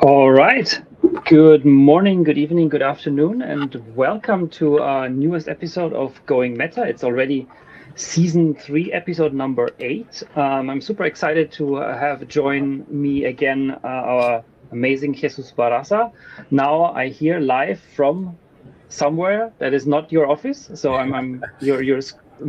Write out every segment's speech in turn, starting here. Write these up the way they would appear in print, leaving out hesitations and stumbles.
All right. Good morning, good evening, good afternoon, and welcome to our newest episode of Going Meta. It's already season 3, episode number 8. I'm super excited to have join me again our amazing Jesus Barraza. Now I hear live from somewhere that is not your office. So you're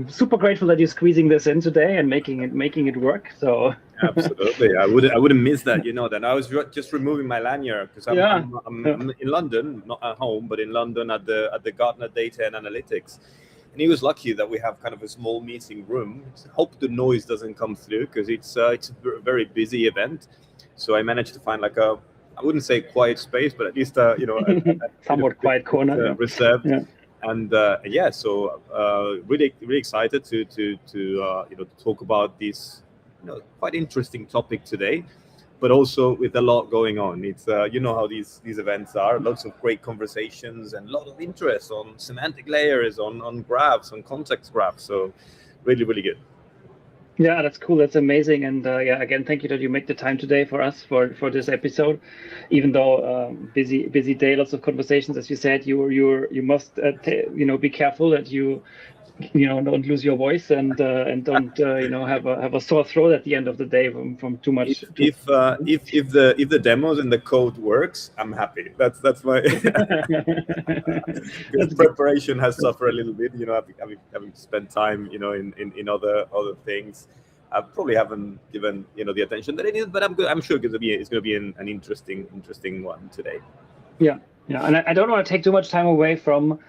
super grateful that you're squeezing this in today and making it work. So Absolutely, I wouldn't miss that. That I was just removing my lanyard because I'm, yeah. I'm I'm I'm in London, not at home, but in London at the Gartner Data and Analytics. And he was lucky that we have kind of a small meeting room. Hope the noise doesn't come through because it's a very busy event. So I managed to find I wouldn't say quiet space, but at least a somewhat quiet corner, yeah. reserved. Yeah. And so really excited to talk about this quite interesting topic today, but also with a lot going on. It's how these events are, lots of great conversations and a lot of interest on semantic layers, on graphs, on context graphs. So really good. Yeah, that's cool. That's amazing. And again, thank you that you make the time today for us for this episode. Even though busy day, lots of conversations, as you said, you must be careful that you don't lose your voice and don't have a sore throat at the end of the day from too much. If the demos and the code works, I'm happy. That's my because preparation has suffered a little bit. Having spent time in other things. I probably haven't given the attention that it is, but I'm good. I'm sure it's going to be an interesting one today. Yeah, and I don't want to take too much time away from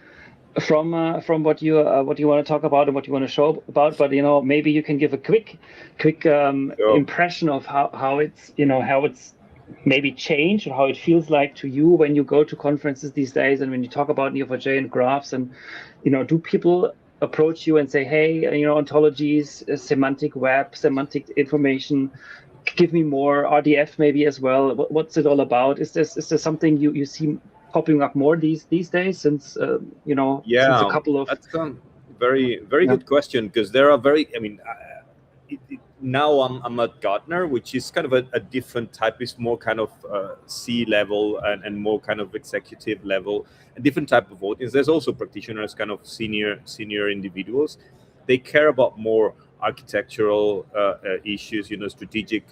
what you want to talk about and what you want to show about, but maybe you can give a quick impression of how it's maybe changed or how it feels like to you when you go to conferences these days and when you talk about Neo4j and graphs, and do people approach you and say, hey, ontologies, semantic web, semantic information, give me more RDF maybe as well. What's it all about? Is there something you see popping up more these days since since a couple of that's a very good question, because there are now I'm at Gartner, which is kind of a different type. It's more kind of C-level and more kind of executive level, a different type of audience. There's also practitioners, kind of senior individuals. They care about more architectural issues, strategic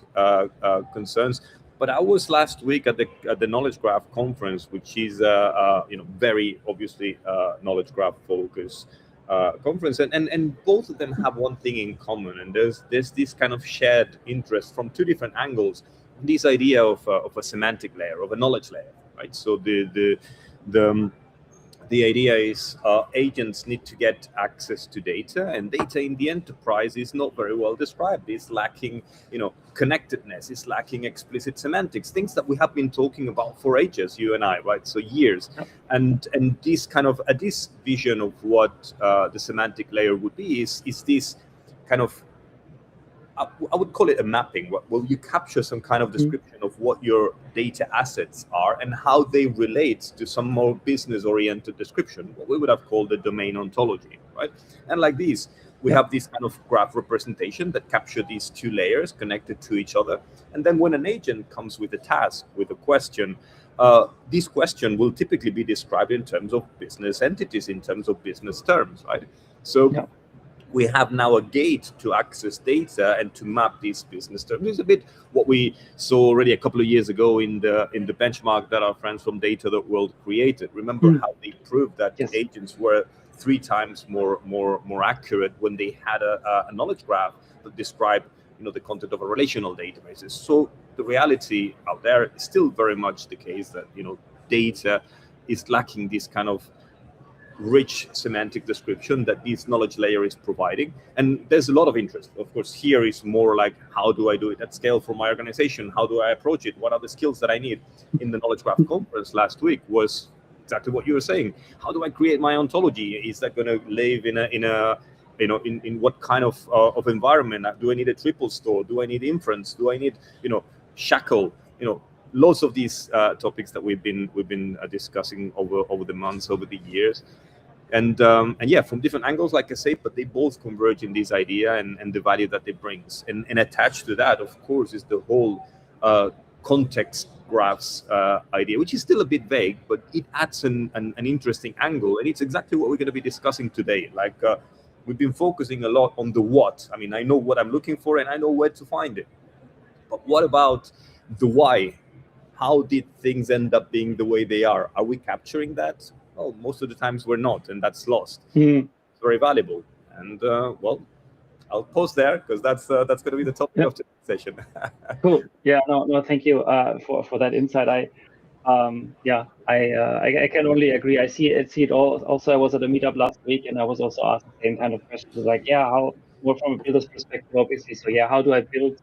concerns. But I was last week at the Knowledge Graph conference, which is very obviously knowledge graph focused conference, and both of them have one thing in common, and there's this kind of shared interest from two different angles. This idea of a semantic layer, of a knowledge layer, right? So the idea is agents need to get access to data, and data in the enterprise is not very well described. It's lacking, connectedness. It's lacking explicit semantics, things that we have been talking about for ages, you and I, right? So years. And this kind of this vision of what the semantic layer would be is this kind of, I would call it a mapping. Well, you capture some kind of description of what your data assets are and how they relate to some more business-oriented description, what we would have called the domain ontology, right? And like this, we have this kind of graph representation that capture these two layers connected to each other. And then when an agent comes with a task, with a question, this question will typically be described in terms of business entities, in terms of business terms, right? So we have now a gate to access data and to map these business terms. It's a bit what we saw already a couple of years ago in the benchmark that our friends from Data.World created. Remember how they proved that agents were 3 times more accurate when they had a knowledge graph that described the content of a relational databases. So the reality out there is still very much the case that data is lacking this kind of rich semantic description that this knowledge layer is providing. And there's a lot of interest. Of course, here is more like, how do I do it at scale for my organization? How do I approach it? What are the skills that I need? In the Knowledge Graph conference last week was exactly what you were saying. How do I create my ontology? Is that going to live in what kind of environment? Do I need a triple store? Do I need inference? Do I need shackle? Lots of these topics that we've been discussing over the months, over the years. And from different angles, like I say, but they both converge in this idea and the value that it brings. And attached to that, of course, is the whole context graphs idea, which is still a bit vague, but it adds an interesting angle, and it's exactly what we're going to be discussing today. Like we've been focusing a lot on the what. I mean, I know what I'm looking for and I know where to find it, but what about the why? How did things end up being the way they are? Are we capturing that? Well, most of the times we're not, and that's lost. It's very valuable. And well, I'll pause there because that's going to be the topic of today's session. Cool. Yeah. No. Thank you for that insight. I can only agree. I see it all. Also, I was at a meetup last week, and I was also asked the same kind of questions. Like, how more from a builder's perspective, obviously. So how do I build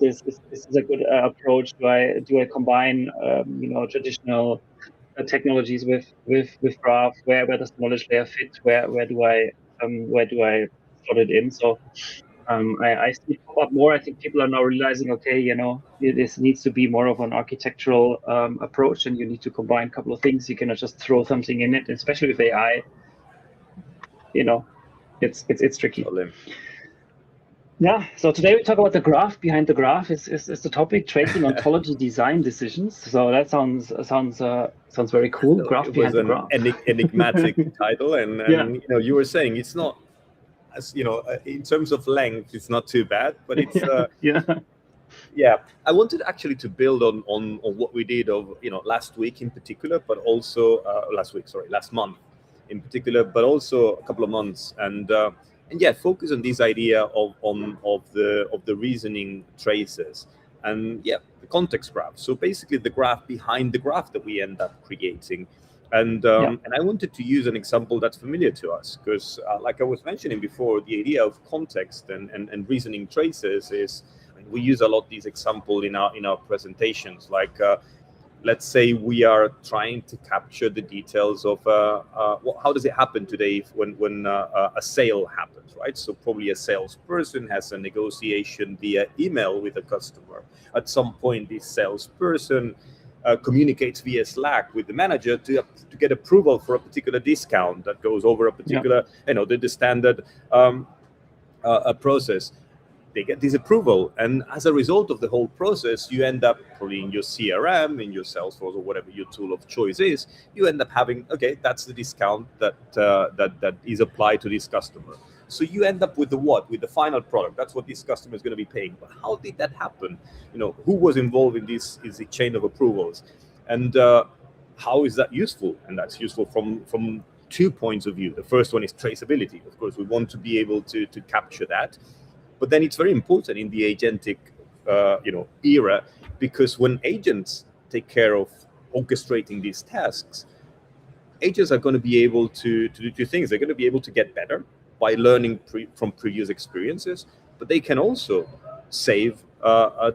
this? Is this a good approach? Do I combine traditional technologies with graph? Where does the knowledge layer fit? Where do I slot it in? So I see it pop up more. I think people are now realizing, okay, this needs to be more of an architectural approach, and you need to combine a couple of things. You cannot just throw something in it, especially with AI. It's tricky. Totally. Yeah. So today we talk about the graph behind the graph. Is the topipic tracing ontology design decisions. So that sounds very cool. Graph behind the graph. Enigmatic title, and you were saying it's not, as in terms of length, it's not too bad, but it's I wanted actually to build on what we did last week in particular, but also last month in particular, but also a couple of months, and focus on this idea of the reasoning traces and the context graph. So basically the graph behind the graph that we end up creating. And I wanted to use an example that's familiar to us because, like I was mentioning before, the idea of context and reasoning traces is, we use a lot these examples in our presentations. Like, let's say we are trying to capture the details of how does it happen today when a sale happens, right? So probably a salesperson has a negotiation via email with a customer. At some point, this salesperson communicates via Slack with the manager to get approval for a particular discount that goes over a particular, the standard process. They get this approval, and as a result of the whole process, you end up probably in your CRM, in your Salesforce, or whatever your tool of choice is. You end up having, okay, that's the discount that is applied to this customer. So you end up with the final product. That's what this customer is going to be paying. But how did that happen? Who was involved in this? Is the chain of approvals, and how is that useful? And that's useful from 2 points of view. The first one is traceability. Of course, we want to be able to capture that. But then it's very important in the agentic, era, because when agents take care of orchestrating these tasks, agents are going to be able to do 2 things. They're going to be able to get better by learning from previous experiences, but they can also save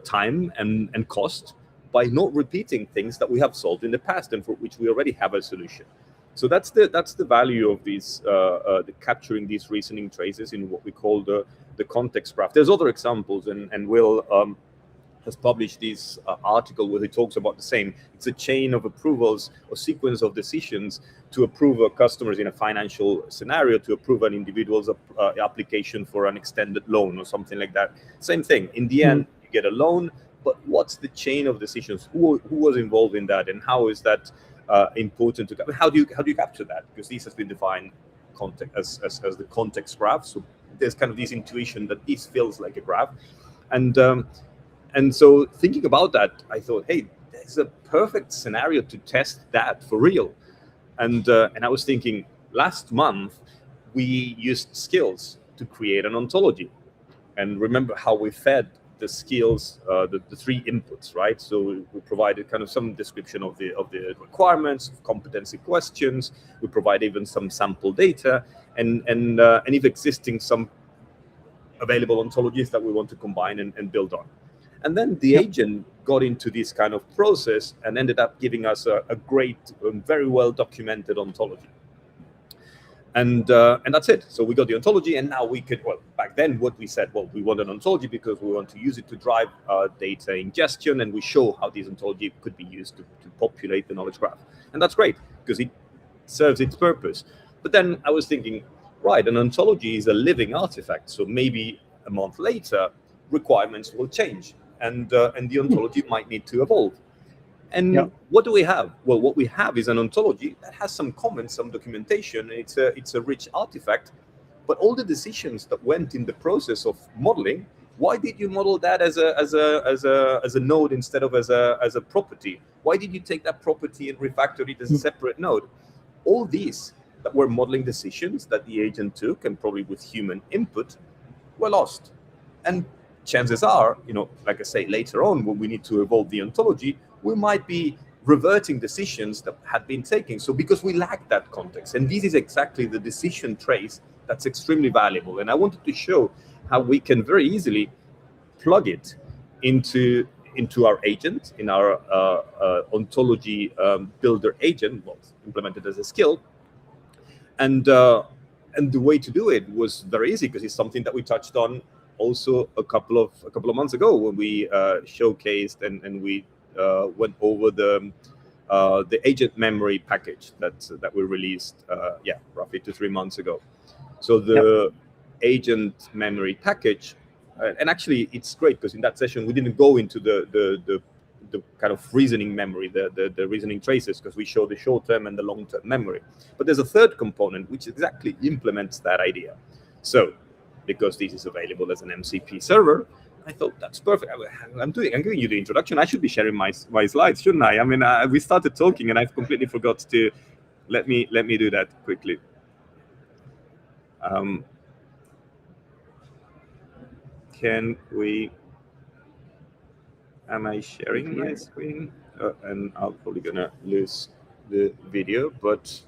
time and cost by not repeating things that we have solved in the past and for which we already have a solution. So that's the value of these capturing these reasoning traces in what we call the context graph. There's other examples, and Will has published this article where he talks about the same. It's a chain of approvals or sequence of decisions to approve a customer's in a financial scenario, to approve an individual's application for an extended loan or something like that. Same thing. In the end, you get a loan, but what's the chain of decisions? Who was involved in that, and how is that important to? How do you capture that? Because this has been defined as the context graph. So there's kind of this intuition that this feels like a graph, and so thinking about that, I thought, hey, there's a perfect scenario to test that for real. And I was thinking, last month we used skills to create an ontology, and remember how we fed the skills, the 3 inputs, right? So we provided kind of some description of the requirements, competency questions. We provide even some sample data, and if existing, some available ontologies that we want to combine and build on. And then the agent got into this kind of process and ended up giving us a great, very well documented ontology. And that's it. So we got the ontology, and now we could, back then what we said, we want an ontology because we want to use it to drive data ingestion, and we show how this ontology could be used to populate the knowledge graph. And that's great because it serves its purpose. But then I was thinking, right, an ontology is a living artifact. So maybe a month later, requirements will change, and the ontology might need to evolve. And what do we have? Well, what we have is an ontology that has some comments, some documentation. It's a rich artifact, but all the decisions that went in the process of modeling. Why did you model that as a node instead of as a property? Why did you take that property and refactor it as a separate node? All these that were modeling decisions that the agent took, and probably with human input, were lost. And chances are, like I say, later on when we need to evolve the ontology, we might be reverting decisions that had been taken. So because we lack that context, and this is exactly the decision trace that's extremely valuable. And I wanted to show how we can very easily plug it into our agent, in our ontology builder agent, well, implemented as a skill. And the way to do it was very easy, because it's something that we touched on also a couple of months ago when we showcased and we went over the agent memory package that we released roughly 2 3 months ago. So the agent memory package, and actually it's great because in that session we didn't go into the kind of reasoning memory, the reasoning traces, because we show the short-term and the long-term memory. But there's a third component which exactly implements that idea. So because this is available as an MCP server, I thought that's perfect. I'm giving you the introduction. I should be sharing my slides, shouldn't I? I mean, we started talking and I've completely forgot to let me do that quickly. Am I sharing my screen? And I'm probably gonna lose the video, but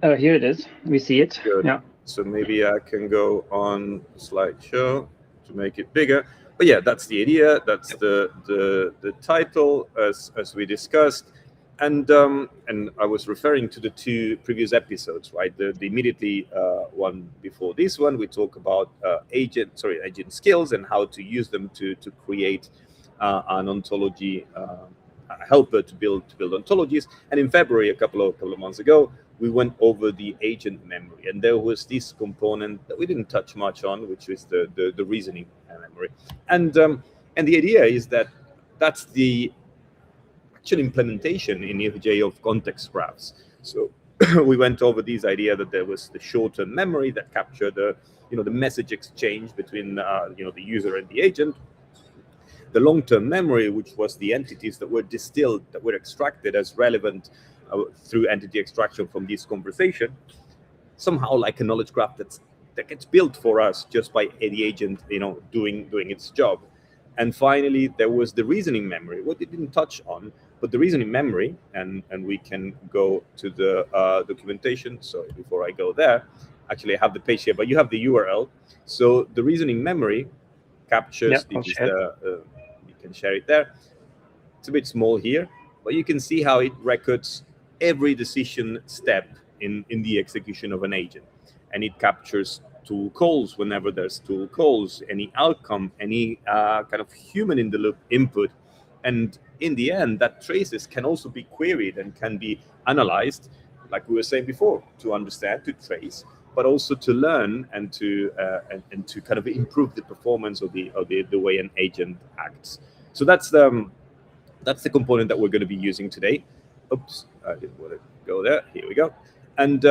here it is. We see it. Good. Yeah. So maybe I can go on slideshow to make it bigger. But yeah, that's the idea. That's the title as we discussed. And I was referring to the 2 previous episodes, right? The immediately one before this one, we talk about agent skills and how to use them to create an ontology helper to build ontologies. And in February, a couple of months ago, we went over the agent memory, and there was this component that we didn't touch much on, which is the reasoning memory. And the idea is that that's the actual implementation in EFJ of context graphs. So we went over this idea that there was the short-term memory that captured the message exchange between the user and the agent. The long-term memory, which was the entities that were distilled, that were extracted as relevant through entity extraction from this conversation, somehow like a knowledge graph that gets built for us just by the agent, doing its job. And finally, there was the reasoning memory, what it didn't touch on, but the reasoning memory, and we can go to the documentation. Sorry, before I go there, actually I have the page here, but you have the URL. So the reasoning memory captures, you can share it there. It's a bit small here, but you can see how it records every decision step in the execution of an agent. And it captures tool calls whenever there's tool calls, any outcome, any kind of human in the loop input. And in the end, that traces can also be queried and can be analyzed, like we were saying before, to understand, to trace, but also to learn and to kind of improve the performance of the way an agent acts. So that's the component that we're going to be using today. Oops, I didn't want to go there. Here we go. And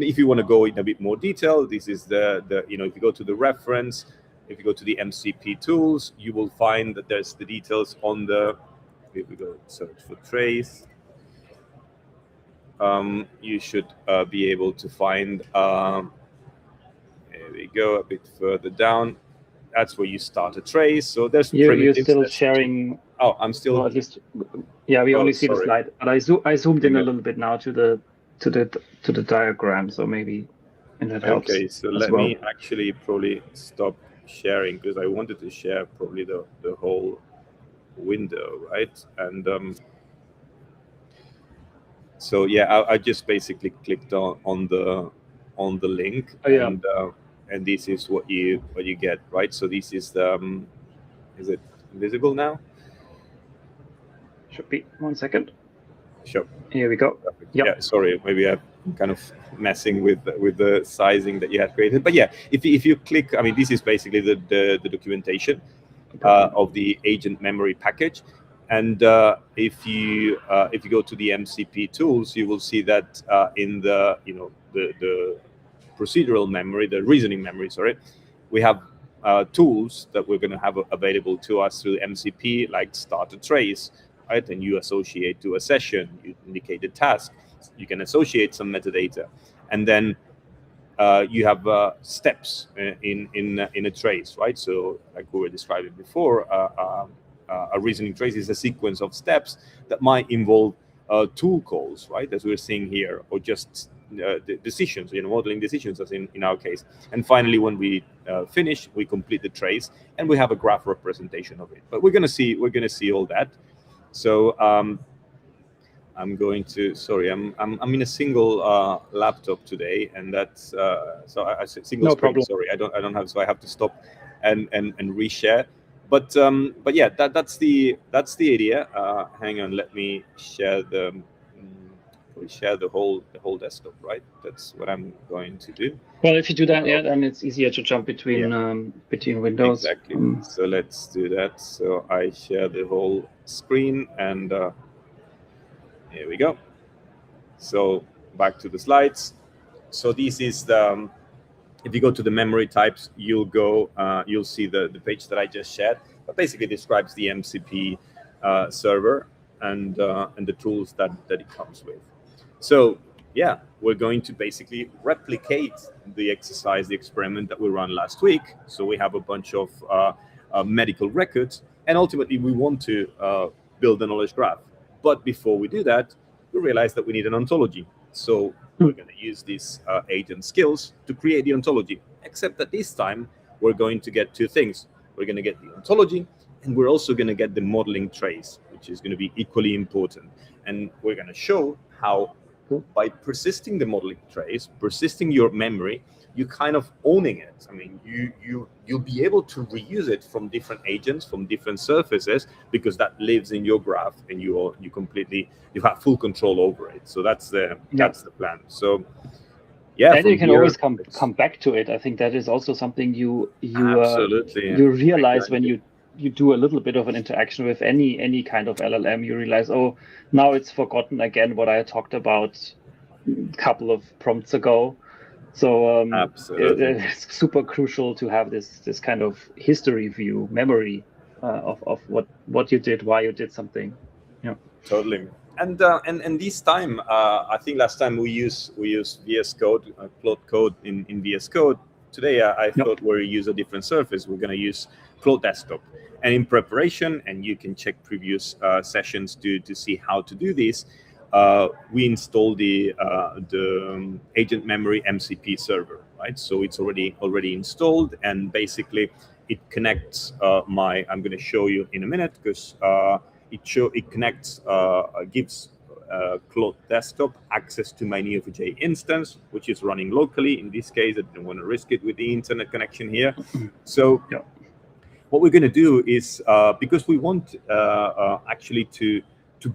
if you want to go in a bit more detail, this is the if you go to the reference, if you go to the MCP tools, you will find that there's the details on the. Here we go. Search for trace. You should be able to find. Here we go. A bit further down. That's where you start a trace. So there's you're still sharing. Oh, I'm still. Well, at least, yeah, we only see the slide, but I zoomed in a little bit now to the diagram, so maybe that helps. Okay, so let me actually probably stop sharing because I wanted to share probably the whole window, right? And so yeah, I just basically clicked on the link, and this is what you get, right? So this is the is it visible now? Should be. 1 second. Sure. Here we go. Yep. Yeah. Sorry, maybe I'm kind of messing with the sizing that you had created. But yeah, if you click, I mean, this is basically the documentation of the agent memory package. And if you go to the MCP tools, you will see that in the the procedural memory, the reasoning memory, sorry, we have tools that we're going to have available to us through MCP, like start a trace, right? And you associate to a session, you indicate a task, you can associate some metadata, and then you have steps in a trace, right? So like we were describing before, a reasoning trace is a sequence of steps that might involve tool calls, right, as we're seeing here, or just decisions, modeling decisions, as in our case. And finally, when we finish, we complete the trace, and we have a graph representation of it. But we're gonna see all that. So I'm going to, sorry, I'm in a single laptop today, and that's so I single No screen. problem. Sorry, I don't have, so I have to stop and reshare. But yeah, that's the idea. Hang on, let me share the whole desktop, right? That's what I'm going to do. Well, if you do that, yeah, then it's easier to jump between between windows. Exactly. So let's do that. So I share the whole screen, and here we go. So back to the slides. So this is the, if you go to the memory types, you'll see the page that I just shared, but basically describes the MCP server and the tools that it comes with. So yeah, we're going to basically replicate the exercise, the experiment that we ran last week. So we have a bunch of medical records, and ultimately we want to build a knowledge graph. But before we do that, we realize that we need an ontology. So we're going to use these agent skills to create the ontology, except that this time we're going to get two things. We're going to get the ontology, and we're also going to get the modeling trace, which is going to be equally important. And we're going to show how by persisting the modeling trace, persisting your memory, you kind of owning it. I mean, you'll be able to reuse it from different agents, from different surfaces, because that lives in your graph, and you have full control over it. So that's the plan. So yeah, and you can always come back to it. I think that is also something you absolutely you realize when you do a little bit of an interaction with any kind of LLM. You realize, oh, now it's forgotten again what I talked about a couple of prompts ago. So it's super crucial to have this kind of history view, memory of what you did, why you did something. Yeah, totally. And this time, I think last time we used VS Code, Claude Code in VS Code. Today, I thought we'll use a different surface. We're going to use Claude Desktop. And in preparation, and you can check previous sessions to see how to do this, we installed the agent memory MCP server, right? So it's already installed, and basically it connects I'm going to show you in a minute, because it connects, gives Claude Desktop access to my Neo4j instance, which is running locally. In this case, I didn't want to risk it with the internet connection here. So what we're going to do is, because we want actually to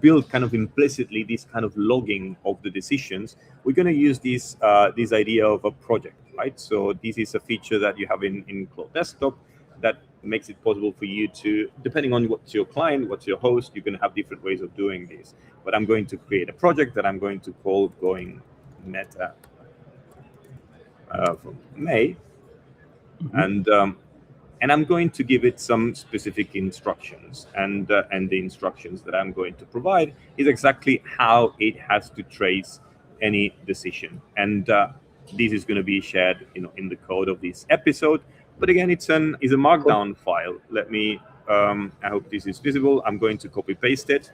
build kind of implicitly this kind of logging of the decisions, we're going to use this idea of a project, right? So this is a feature that you have in Claude Desktop that makes it possible for you to, depending on what's your client, what's your host, you're going to have different ways of doing this. But I'm going to create a project that I'm going to call Going Meta from May, and I'm going to give it some specific instructions, and the instructions that I'm going to provide is exactly how it has to trace any decision. And this is going to be shared, in the code of this episode. But again, it's a markdown file. Let me. I hope this is visible. I'm going to copy paste it,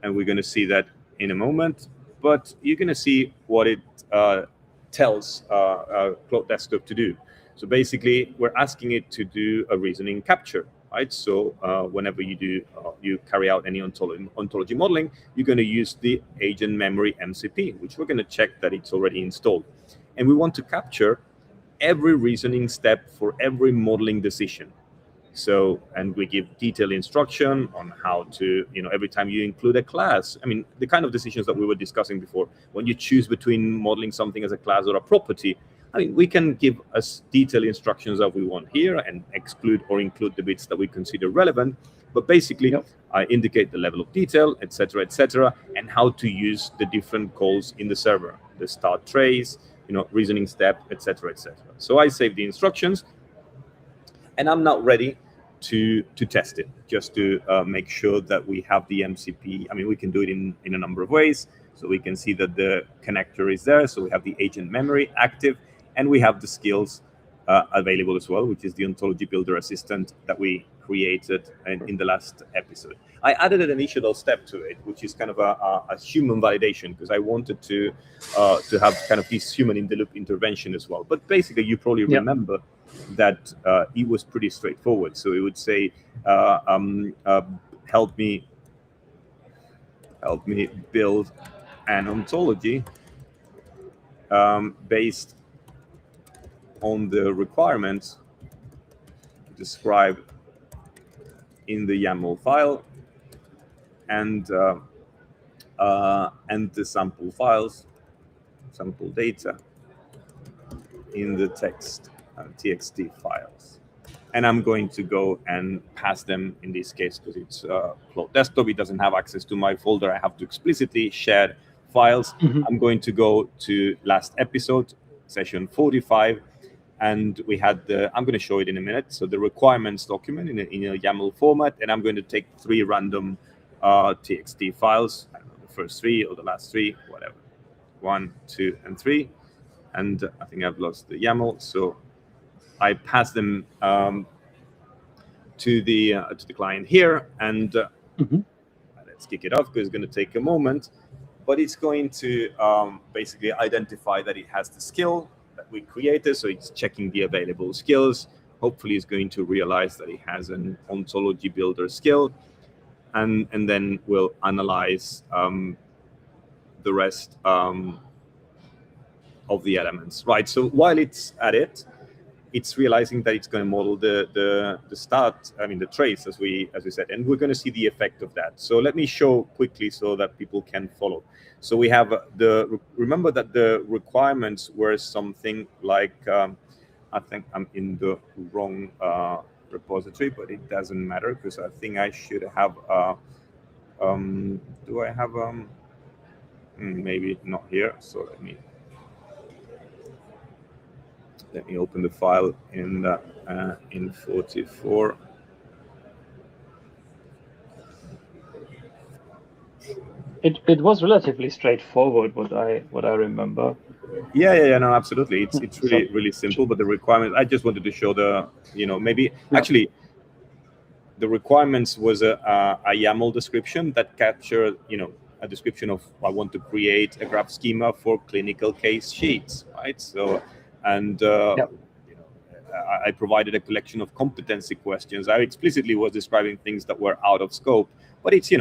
and we're going to see that in a moment. But you're going to see what it tells Claude Desktop to do. So basically, we're asking it to do a reasoning capture, right? So whenever you carry out any ontology modeling, you're going to use the agent memory MCP, which we're going to check that it's already installed. And we want to capture every reasoning step for every modeling decision. So, and we give detailed instruction on how to, every time you include a class, I mean, the kind of decisions that we were discussing before, when you choose between modeling something as a class or a property, I mean, we can give as detailed instructions as we want here and exclude or include the bits that we consider relevant. But basically, I indicate the level of detail, etc., and how to use the different calls in the server, the start trace, reasoning step, etc., So I save the instructions, and I'm now ready to test it, just to make sure that we have the MCP. I mean, we can do it in a number of ways. So we can see that the connector is there. So we have the agent memory active, and we have the skills available as well, which is the Ontology Builder Assistant that we created in the last episode. I added an additional step to it, which is kind of a human validation, because I wanted to have kind of this human in the loop intervention as well. But basically, you probably remember that it was pretty straightforward. So it would say, help me build an ontology based on the requirements described in the YAML file and the sample files, sample data in the text TXT files. And I'm going to go and pass them, in this case, because it's Claude Desktop, it doesn't have access to my folder. I have to explicitly share files. I'm going to go to last episode, session 45, and we had I'm going to show it in a minute. So the requirements document in a YAML format, and I'm going to take 3 random TXT files, I don't know, the first 3 or the last 3, whatever, 1, 2, and 3. And I think I've lost the YAML, so I pass them to the client here, and let's kick it off, because it's going to take a moment. But it's going to basically identify that it has the skill that we created, so it's checking the available skills. Hopefully, it's going to realize that it has an ontology builder skill, and then we'll analyze the rest of the elements, right? So while it's at it, it's realizing that it's going to model the start, I mean the trace, as we said, and we're going to see the effect of that. So let me show quickly so that people can follow. So we have remember that the requirements were something like, I think I'm in the wrong repository, but it doesn't matter, because I think I should have do I have maybe not here, so let me open the file in 44. It was relatively straightforward, what I remember. Yeah, no, absolutely. It's really simple, but the requirements, I just wanted to show actually the requirements was a YAML description that captured, a description of, I want to create a graph schema for clinical case sheets, right? So, and I provided a collection of competency questions. I explicitly was describing things that were out of scope, but it's,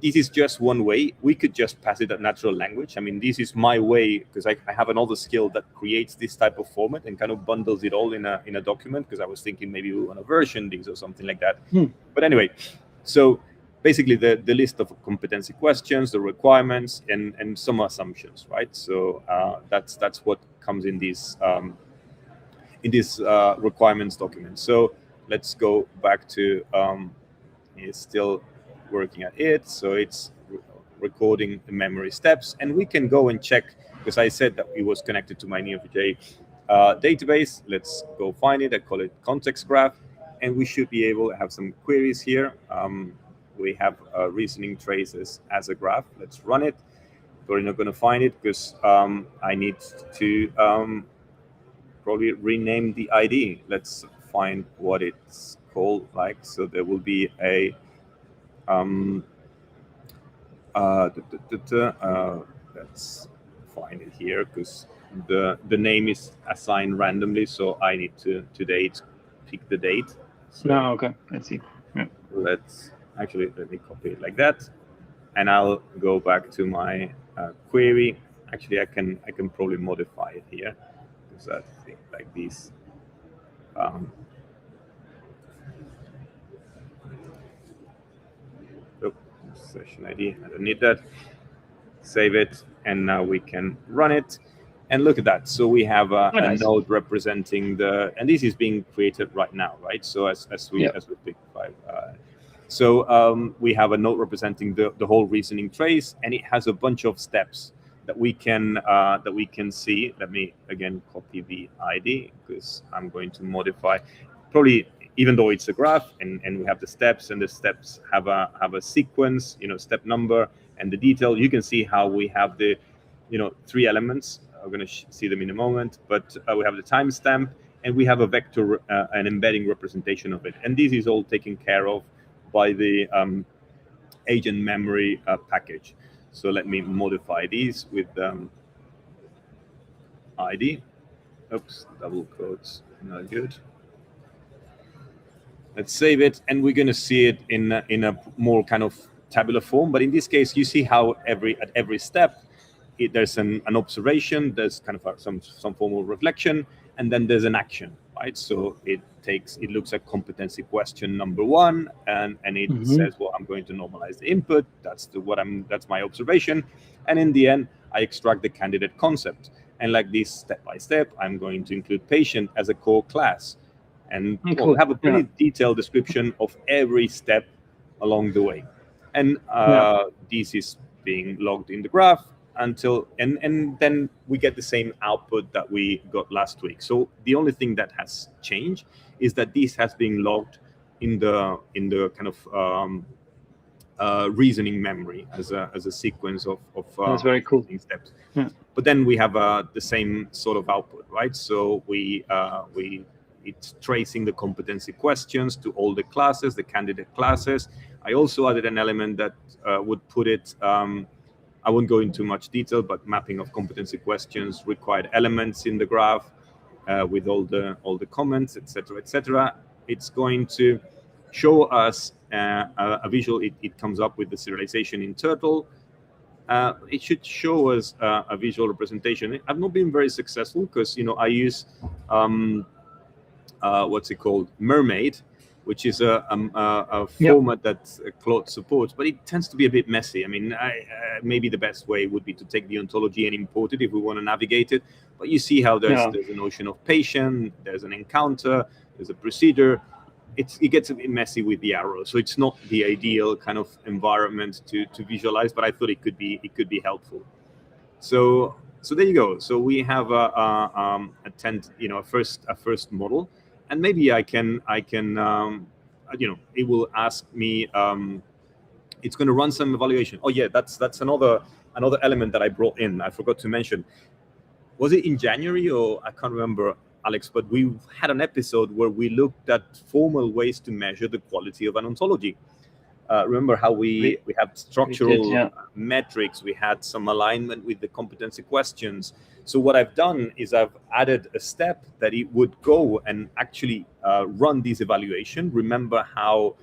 this is just one way. We could just pass it at natural language. I mean, this is my way, because I have another skill that creates this type of format and kind of bundles it all in a document, because I was thinking maybe we want to version these or something like that. But anyway, so basically the list of competency questions, the requirements, and some assumptions, right? So that's what comes in this requirements document. So let's go back to it's still working at it, so it's recording the memory steps, and we can go and check, because I said that it was connected to my Neo4j database. Let's go find it. I call it context graph, and we should be able to have some queries here. We have reasoning traces as a graph. Let's run it. We're not going to find it because I need to probably rename the ID. Let's find what it's called. So there will be a let's find it here, because the name is assigned randomly, so I need to pick the date. So okay, let's see. Let me copy it like that, and I'll go back to my query. Actually, I can probably modify it here, because I think like this. Session ID, I don't need that. Save it, and now we can run it, and look at that. So we have a node representing and this is being created right now, right? So as we pick 5, So we have a node representing the whole reasoning trace, and it has a bunch of steps that we can see. Let me again copy the ID, because I'm going to modify. Probably, even though it's a graph and we have the steps, and the steps have a sequence, step number and the detail. You can see how we have the 3 elements. I'm going to see them in a moment, but we have the timestamp, and we have a vector, an embedding representation of it, and this is all taken care of by the agent memory package. So let me modify these with ID. Oops, double quotes, not good. Let's save it, and we're going to see it in a more kind of tabular form. But in this case, you see how at every step, there's an observation, there's kind of some form of reflection, and then there's an action, right? So it looks at competency question number 1, and it says, well, I'm going to normalize the input. That's my observation, and in the end, I extract the candidate concept. And like this, step by step, I'm going to include patient as a core class, and we'll have a pretty detailed description of every step along the way. And this is being logged in the graph until, and then we get the same output that we got last week. So the only thing that has changed is that this has been logged in the kind of reasoning memory as a sequence of that's very cool steps. But then we have the same sort of output, right? So it's tracing the competency questions to all the classes, the candidate classes. I also added an element that would put it, I won't go into much detail, but mapping of competency questions, required elements in the graph with all the comments, etc., etc. It's going to show us a visual. It comes up with the serialization in Turtle. It should show us a visual representation. I've not been very successful because I use what's it called, Mermaid, which is a format that Claude supports, but it tends to be a bit messy. I mean, maybe the best way would be to take the ontology and import it if we want to navigate it. But you see how there's a notion of patient, there's an encounter, there's a procedure. It gets a bit messy with the arrows, so it's not the ideal kind of environment to visualize. But I thought it could be helpful. So there you go. So we have a first model. And maybe I can it will ask me, it's going to run some evaluation. Oh yeah, that's another element that I brought in. I forgot to mention. Was it in January, or I can't remember, Alex, but we had an episode where we looked at formal ways to measure the quality of an ontology. Remember how we had structural metrics, we had some alignment with the competency questions. So what I've done is I've added a step that it would go and actually run this evaluation. Remember how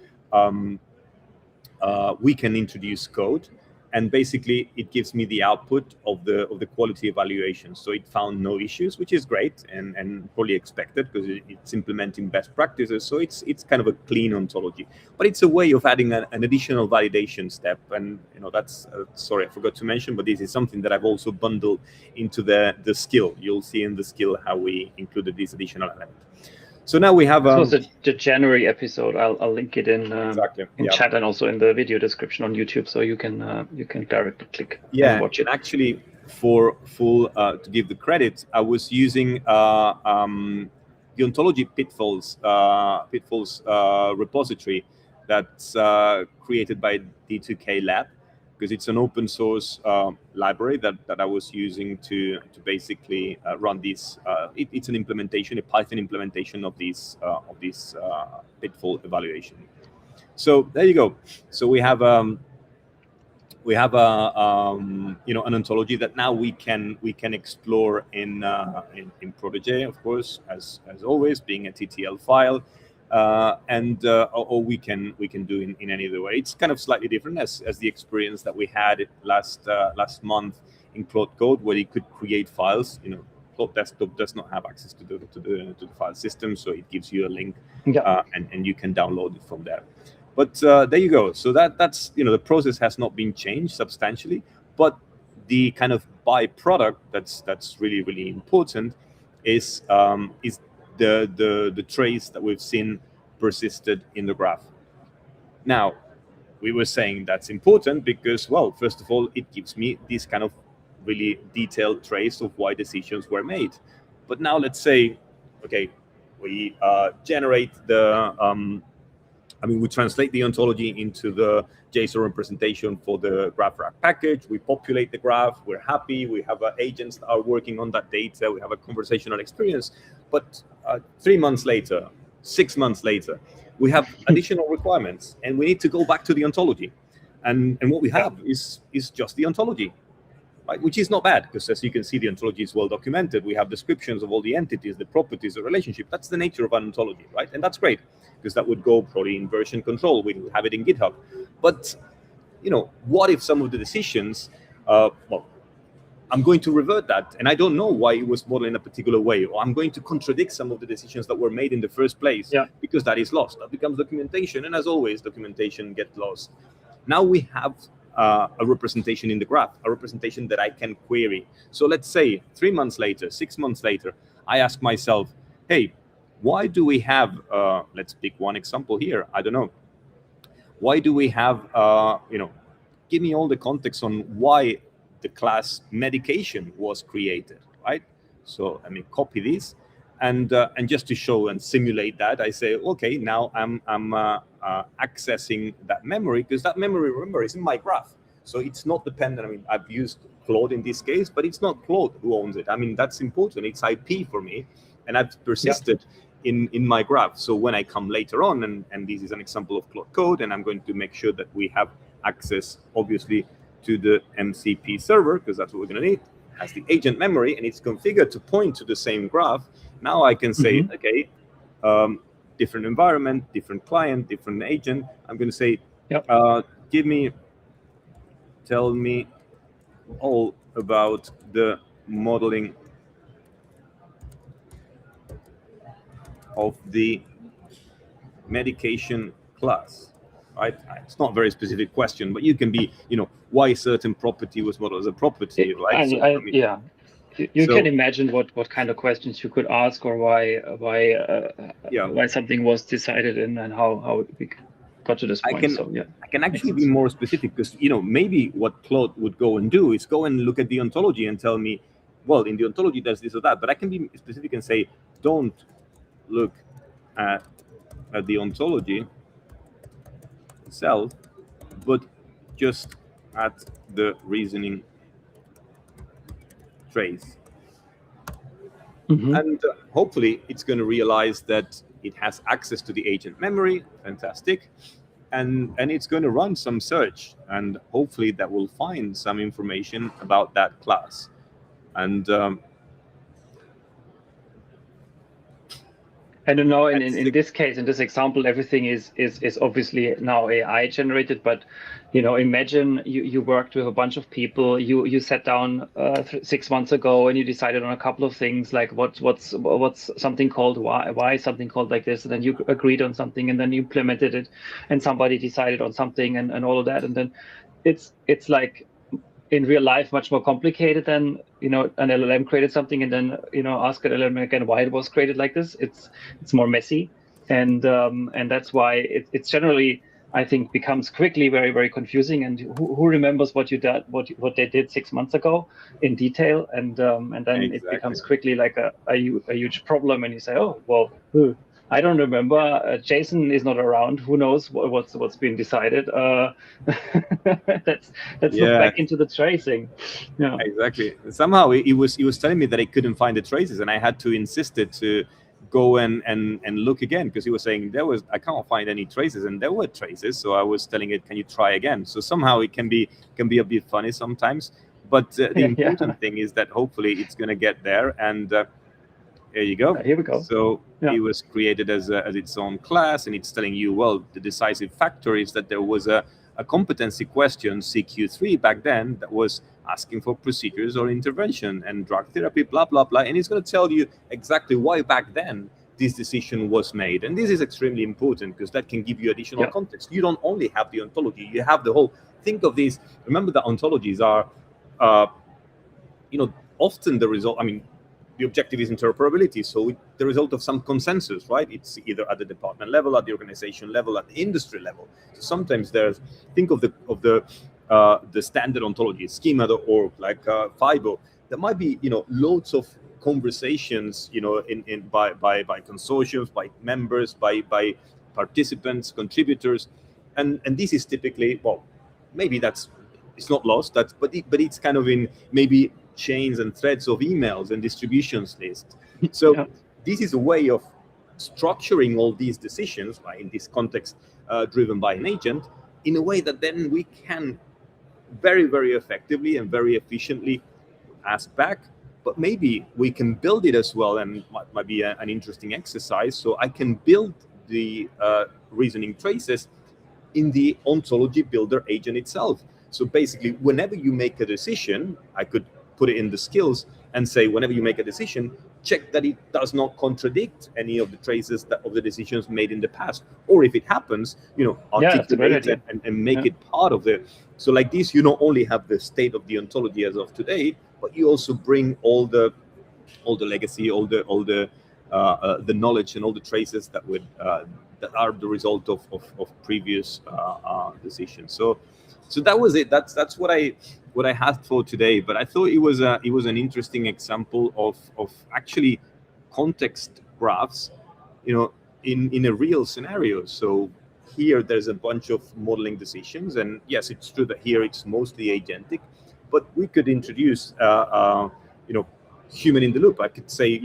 we can introduce code, and basically it gives me the output of the quality evaluation. So it found no issues, which is great and probably expected because it's implementing best practices. So it's kind of a clean ontology, but it's a way of adding an additional validation step. And that's sorry, I forgot to mention, but this is something that I've also bundled into the skill. You'll see in the skill how we included this additional element. So now we have this was the January episode. I'll link it in chat and also in the video description on YouTube, so you can directly click and watch it. And actually, for full to give the credit, I was using the ontology pitfalls repository that's created by D2K Lab, because it's an open source library that I was using to basically run this. It's an implementation, a Python implementation of this pitfall evaluation. So there you go. So we have an ontology that now we can explore in Protege, of course, as always, being a TTL file. Or we can do in any other way. It's kind of slightly different as the experience that we had last month in Claude Code, where you could create files. Claude Desktop does not have access to the file system, so it gives you a link, and you can download it from there. But there you go. So that's the process has not been changed substantially, but the kind of byproduct that's really important is the trace that we've seen persisted in the graph. Now, we were saying that's important because, well, first of all, it gives me this kind of really detailed trace of why decisions were made. But now let's say, okay, we generate the, we translate the ontology into the JSON representation for the graph rack package. We populate the graph. We're happy. We have agents that are working on that data. We have a conversational experience. But 3 months later, 6 months later, we have additional requirements, and we need to go back to the ontology. And what we have is just the ontology, right? Which is not bad, because as you can see, the ontology is well documented. We have descriptions of all the entities, the properties, the relationship. That's the nature of an ontology, right? And that's great, because that would go probably in version control. We would have it in GitHub. But, what if some of the decisions, I'm going to revert that, and I don't know why it was modeled in a particular way, or I'm going to contradict some of the decisions that were made in the first place, because that is lost. That becomes documentation, and as always, documentation gets lost. Now we have a representation in the graph, a representation that I can query. So let's say 3 months later, 6 months later, I ask myself, hey, why do we have, let's pick one example here, I don't know. Why do we have, give me all the context on why the class medication was created, right? So let me copy this, and just to show and simulate that, I say, okay, now I'm accessing that memory, because that memory, remember, is in my graph. So it's not dependent. I've used Claude in this case, but it's not Claude who owns it. That's important. It's IP for me, and I've persisted in my graph. So when I come later on, and this is an example of Claude code, and I'm going to make sure that we have access, obviously, to the MCP server, because that's what we're going to need, has the agent memory, and it's configured to point to the same graph. Now I can say, okay, different environment, different client, different agent. I'm going to say, tell me all about the modeling of the medication class. Right? It's not a very specific question, but you can be, why a certain property was modeled as a property, right? You can imagine what kind of questions you could ask, or why something was decided in, and how we got to this point. I can actually be more specific, because maybe what Claude would go and do is go and look at the ontology and tell me, well, in the ontology there's this or that. But I can be specific and say, don't look at the ontology itself, but just at the reasoning trace. And hopefully it's going to realize that it has access to the agent memory. Fantastic. And it's going to run some search, and hopefully that will find some information about that class. And I don't know, in this case, in this example, everything is obviously now AI generated, but imagine you worked with a bunch of people, you sat down 6 months ago, and you decided on a couple of things, like what's something called why something called like this, and then you agreed on something, and then you implemented it, and somebody decided on something, and all of that, and then it's like, in real life, much more complicated than an LLM created something and then ask an LLM again why it was created like this. It's more messy, and that's why it's generally, I think, becomes quickly very, very confusing. And who remembers what they did 6 months ago in detail, and then it becomes quickly like a huge problem, and you say, oh well, I don't remember. Jason is not around. Who knows what's been decided? Let's look back into the tracing. Yeah, exactly. Somehow he was telling me that he couldn't find the traces, and I had to insist it to go and look again, because he was saying I can't find any traces, and there were traces. So I was telling it, can you try again? So somehow it can be a bit funny sometimes, but the important thing is that hopefully it's going to get there, and there you go. Here we go. So it was created as its own class, and it's telling you, well, the decisive factor is that there was a competency question, CQ3 back then, that was asking for procedures or intervention and drug therapy, blah, blah, blah. And it's going to tell you exactly why back then this decision was made. And this is extremely important, because that can give you additional context. You don't only have the ontology, you have the whole. Think of this. Remember that ontologies are, often the result. the objective is interoperability. So the result of some consensus, right? It's either at the department level, at the organization level, at the industry level. So sometimes think of the standard ontology, schema.org, like FIBO. There might be, loads of conversations, by consortiums, by members, by participants, contributors, and this is typically, well, maybe it's not lost, but it's kind of in maybe chains and threads of emails and distributions lists. So yeah. This is a way of structuring all these decisions, right, in this context, driven by an agent, in a way that then we can very, very effectively and very efficiently ask back. But maybe we can build it as well, and might be an interesting exercise. So I can build the reasoning traces in the ontology builder agent itself. So basically, whenever you make a decision, I could put it in the skills and say, whenever you make a decision, check that it does not contradict any of the traces of the decisions made in the past. Or if it happens, articulate it and make it part of the. So like this, you not only have the state of the ontology as of today, but you also bring all the legacy, all the knowledge and all the traces that are the result of previous decisions. So that was it. That's what I had for today. But I thought it was an interesting example of actually context graphs, in a real scenario. So here there's a bunch of modeling decisions, and yes, it's true that here it's mostly agentic, but we could introduce human in the loop. I could say,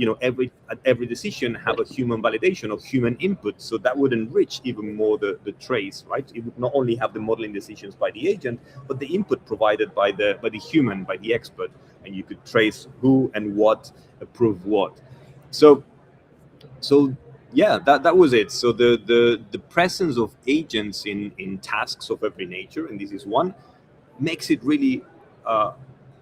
every decision have a human validation or human input. So that would enrich even more the trace, right? It would not only have the modeling decisions by the agent, but the input provided by the human, by the expert, and you could trace who and what approved what. So yeah, that was it. So the presence of agents in tasks of every nature, and this is one, makes it really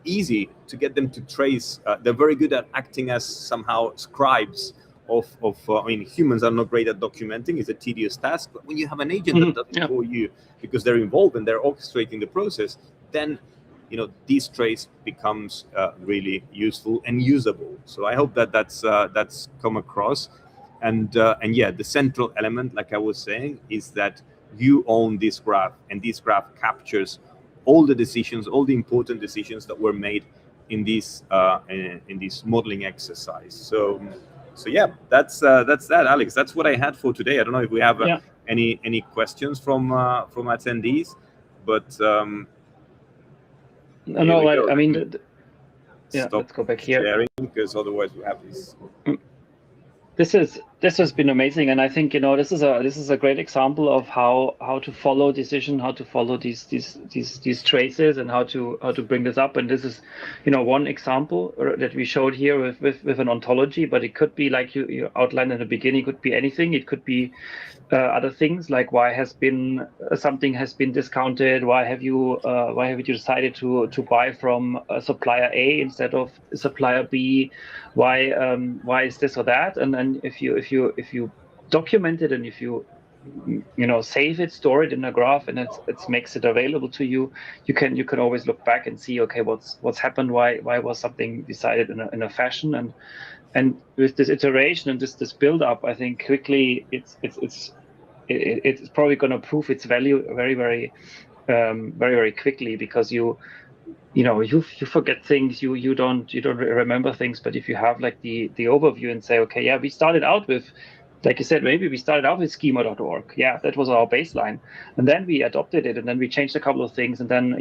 easy to get them to trace. They're very good at acting as somehow scribes of humans are not great at documenting. It's a tedious task, but when you have an agent that does it for you, because they're involved and they're orchestrating the process, then this trace becomes really useful and usable. So I hope that's come across. And yeah, the central element, like I was saying, is that you own this graph, and this graph captures all the decisions, all the important decisions that were made in this modeling exercise. So yeah, that's that, Alex. That's what I had for today. I don't know if we have any questions from attendees, but no, I mean, let's go back here, sharing, because otherwise we have this. This has been amazing, and I think this is a great example of how to follow decision, how to follow these traces, and how to bring this up. And this is one example that we showed here with an ontology, but it could be, like you outlined in the beginning, it could be anything. It could be other things, like why something has been discounted, why have you decided to buy from supplier A instead of supplier B, why is this or that? And then if you document it, and if you save it, store it in a graph, and it makes it available to you, you can always look back and see, okay, what's happened, why was something decided in a fashion, and with this iteration and this build up, I think quickly it's probably going to prove its value very, very, very, very quickly, because you forget things, you don't remember things. But if you have like the overview and say, okay, yeah, we started out with, like you said, maybe we started out with schema.org. Yeah, that was our baseline, and then we adopted it, and then we changed a couple of things, and then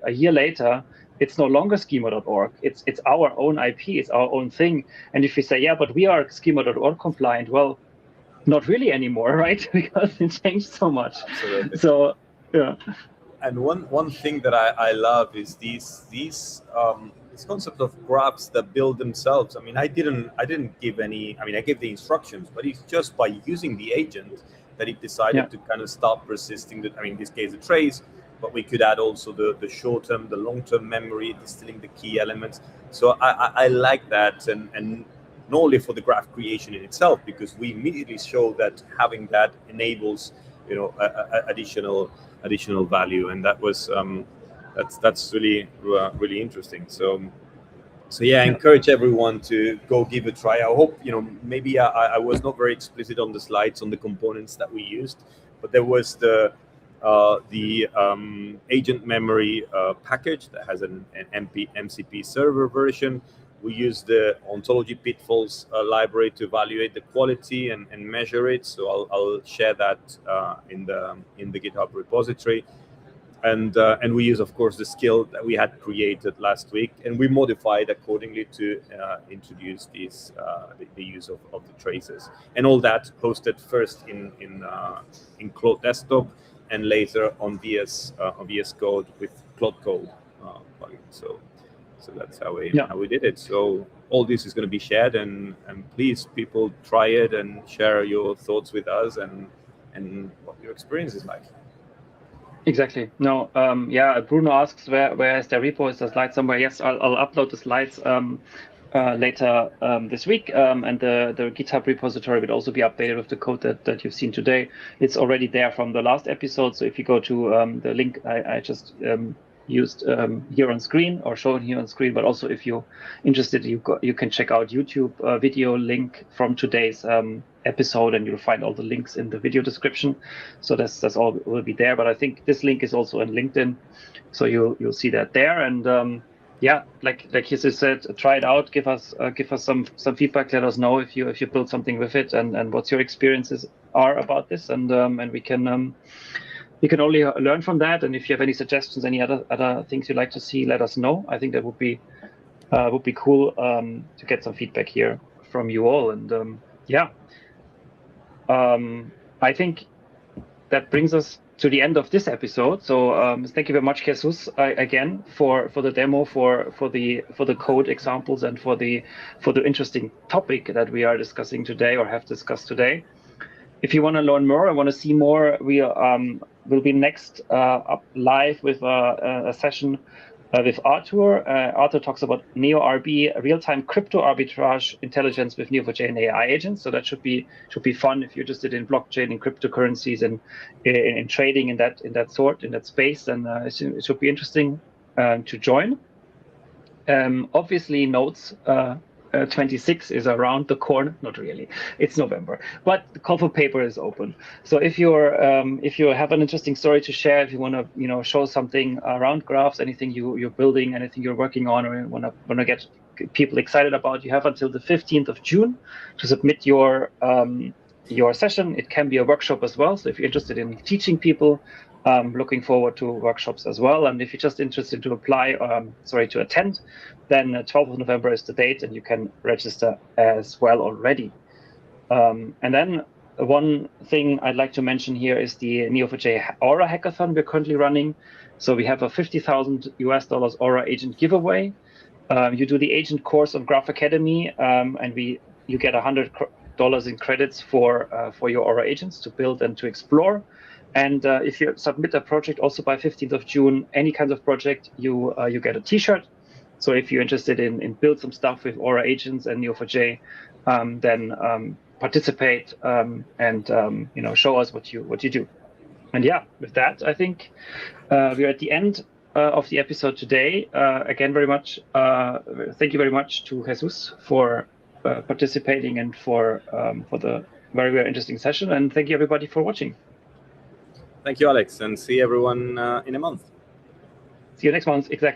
a year later, it's no longer schema.org. It's our own IP. It's our own thing. And if we say, yeah, but we are schema.org compliant, well, not really anymore, right? Because it changed so much. Absolutely. So yeah. And one thing that I love is this concept of graphs that build themselves. I mean, I didn't give any. I mean, I gave the instructions, but it's just by using the agent that it decided to kind of start persisting. In this case, the trace, but we could add also the short-term, the long-term memory, distilling the key elements. So I like that, and not only for the graph creation in itself, because we immediately show that having that enables additional value, and that was that's really interesting. So So yeah, I encourage everyone to go give it a try. I hope, maybe I was not very explicit on the slides on the components that we used, but there was the agent memory package that has an MCP server version. We use the Ontology pitfalls library to evaluate the quality and measure it. So I'll share that in the GitHub repository. And we use, of course, the skill that we had created last week, and we modified accordingly to introduce these the use of the traces, and all that hosted first in Claude Desktop, and later on VS Code with Claude Code plugin. So that's how we did it. So all this is going to be shared, and please, people, try it and share your thoughts with us and what your experience is like. Exactly. No, Bruno asks where is the repo? Is the slide somewhere? Yes, I'll upload the slides later this week, and the GitHub repository will also be updated with the code that you've seen today. It's already there from the last episode. So if you go to the link I just used here on screen, or shown here on screen, but also if you're interested, you can check out YouTube video link from today's episode, and you'll find all the links in the video description. So that's all will be there. But I think this link is also in LinkedIn, so you'll see that there. And like Jesus said, try it out. Give us some feedback. Let us know if you build something with it, and what your experiences are about this, and we can only learn from that. And if you have any suggestions, any other things you'd like to see, let us know. I think that would be cool to get some feedback here from you all. And I think that brings us to the end of this episode. So thank you very much, Jesus, again for the demo, for the code examples, and for the interesting topic that we are discussing today, or have discussed today. If you want to learn more and want to see more, we will be next up live with a session with Arthur. Arthur talks about NeoRB, real-time crypto arbitrage intelligence with Neo4j and AI agents. So that should be fun if you're interested in blockchain and cryptocurrencies and in trading in that space. And it should be interesting to join. Obviously, Notes 26 is around the corner. Not really, it's November, but the call for paper is open. So if you have an interesting story to share, if you want to show something around graphs, anything you're building, anything you're working on, or you want to get people excited about, you have until the 15th of June to submit your session. It can be a workshop as well. So if you're interested in teaching people, looking forward to workshops as well. And if you're just interested to to attend, then 12th of November is the date, and you can register as well already. And then one thing I'd like to mention here is the Neo4j Aura hackathon we're currently running. So we have a $50,000 Aura agent giveaway. You do the agent course on Graph Academy, and you get $100 in credits for your Aura agents to build and to explore. And if you submit a project also by 15th of June, any kind of project, you get a T-shirt. So if you're interested in build some stuff with Aura agents and Neo4j, then participate and show us what you do. And with that, I think we're at the end of the episode today. Again, very much thank you very much to Jesus for participating and for the very, very interesting session. And thank you everybody for watching. Thank you, Alex, and see everyone in a month. See you next month. Exactly.